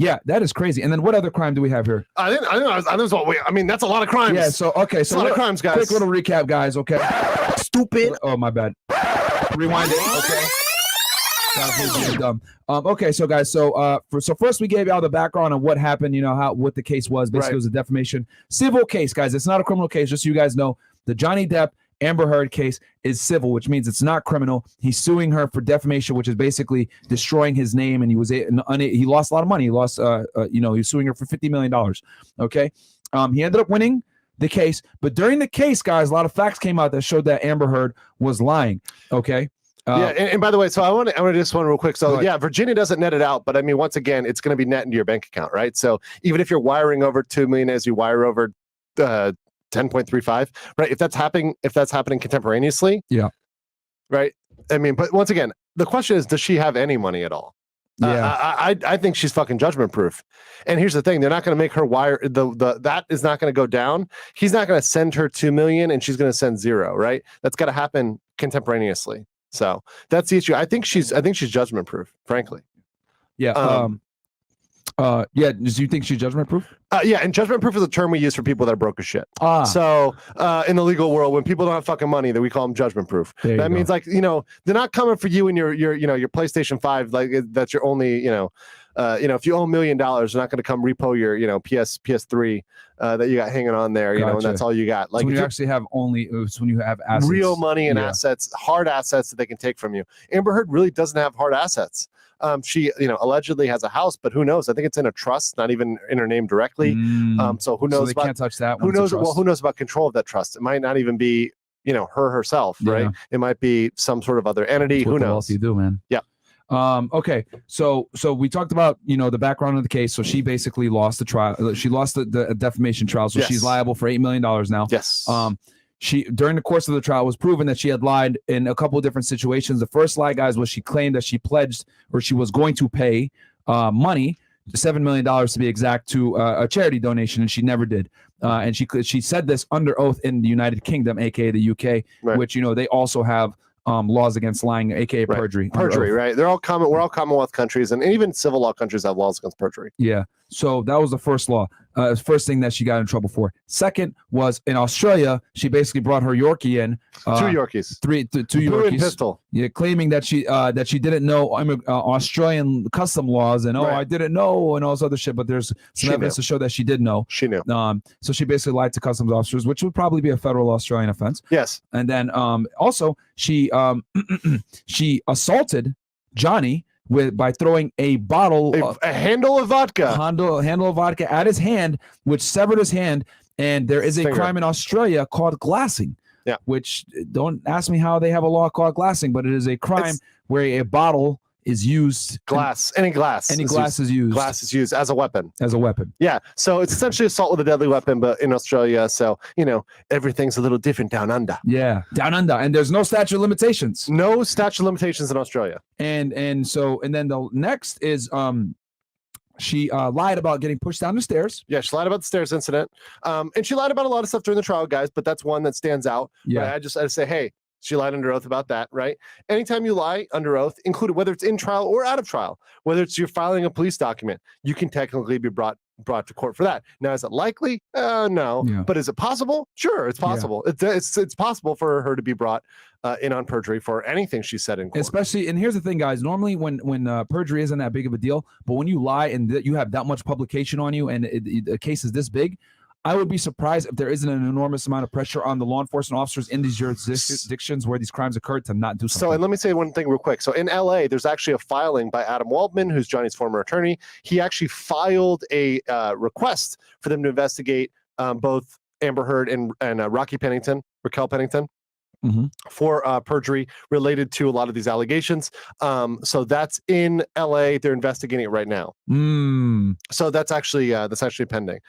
Yeah, that is crazy. And then what other crime do we have here? I mean, that's a lot of crimes. Yeah. So okay. So a lot of crimes, guys. Quick little recap, guys. Okay. Stupid. Oh, my bad. Rewind it. Okay. That was dumb. Okay, so guys, so first we gave y'all the background on what happened, what the case was. Basically, It was a defamation civil case, guys. It's not a criminal case, just so you guys know. The Johnny Depp Amber Heard case is civil, which means it's not criminal. He's suing her for defamation, which is basically destroying his name, and he lost a lot of money. He lost, he's suing her for $50 million. Okay, he ended up winning the case, but during the case, guys, a lot of facts came out that showed that Amber Heard was lying. Okay. And by the way, so I want to just one real quick. So yeah, Virginia doesn't net it out, but I mean, once again, it's going to be net into your bank account, right? So even if you're wiring over 2 million as you wire over 10.35, right? If that's happening contemporaneously, yeah, right. I mean, but once again, the question is, does she have any money at all? Yeah, I think she's fucking judgment proof. And here's the thing: they're not going to make her wire that is not going to go down. He's not going to send her 2 million, and she's going to send 0, right? That's got to happen contemporaneously. So that's the issue. I think she's judgment proof, frankly. Yeah. Yeah. Do you think she's judgment proof? Yeah, and judgment proof is a term we use for people that are broke as shit. So in the legal world, when people don't have fucking money, that we call them judgment proof. That means like, they're not coming for you and your PlayStation 5, like that's your only, if you owe $1 million, they're not going to come repo your, PS3 that you got hanging on there, Gotcha. and that's all you got. Like so when you actually have it's when you have assets. Real money and assets, hard assets that they can take from you. Amber Heard really doesn't have hard assets. She, allegedly has a house, but who knows? I think it's in a trust, not even in her name directly. So who knows? So they can't touch that. Who knows? Well, who knows about control of that trust? It might not even be, her herself, right? It might be some sort of other entity. Who knows? You do, man. Yeah. Okay. So we talked about, the background of the case. So she basically lost the trial. She lost the defamation trial. So she's liable for $8 million now. Yes. She, during the course of the trial, was proven that she had lied in a couple of different situations. The first lie, guys, was she claimed that she pledged, or she was going to pay money, $7 million to be exact, to a charity donation, and she never did. And she said this under oath in the United Kingdom, aka the UK, which they also have laws against lying, aka perjury. Perjury, right? We're all Commonwealth countries, and even civil law countries have laws against perjury. Yeah. So that was the first law. First thing that she got in trouble for. Second was in Australia, she basically brought her Yorkie in. 2 Yorkies. Two Yorkies. Pistol. Yeah, claiming that she didn't know Australian custom laws and I didn't know and all this other shit. But there's some evidence to show that she did know. She knew. So she basically lied to customs officers, which would probably be a federal Australian offense. Yes. And then also she she assaulted Johnny by throwing a bottle, a handle of vodka, handle of vodka at his hand, which severed his hand. And there is a crime in Australia called glassing. Yeah. Which, don't ask me how they have a law called glassing, but it is a crime where a bottle is used. Any glass is used. Glass is used as a weapon. Yeah. So it's essentially assault with a deadly weapon, but in Australia. So, everything's a little different down under. Yeah. Down under. And there's no statute of limitations. No statute of limitations in Australia. And then the next is, she lied about getting pushed down the stairs. Yeah, she lied about the stairs incident. And she lied about a lot of stuff during the trial, guys, but that's one that stands out. Yeah. Right? I say, hey, she lied under oath about that, right? Anytime you lie under oath, included whether it's in trial or out of trial, whether it's you're filing a police document, you can technically be brought to court for that. Now, is it likely? No. Yeah. But is it possible? Sure, it's possible. Yeah. It's possible for her to be brought in on perjury for anything she said in court. Especially, and here's the thing, guys. Normally, when perjury isn't that big of a deal, but when you lie and you have that much publication on you, and the case is this big, I would be surprised if there isn't an enormous amount of pressure on the law enforcement officers in these jurisdictions where these crimes occurred to not do something. So, and let me say one thing real quick. So in LA, there's actually a filing by Adam Waldman, who's Johnny's former attorney. He actually filed a request for them to investigate both Amber Heard and Raquel Pennington. Mm-hmm. For perjury related to a lot of these allegations. So that's in LA. They're investigating it right now. So that's actually pending.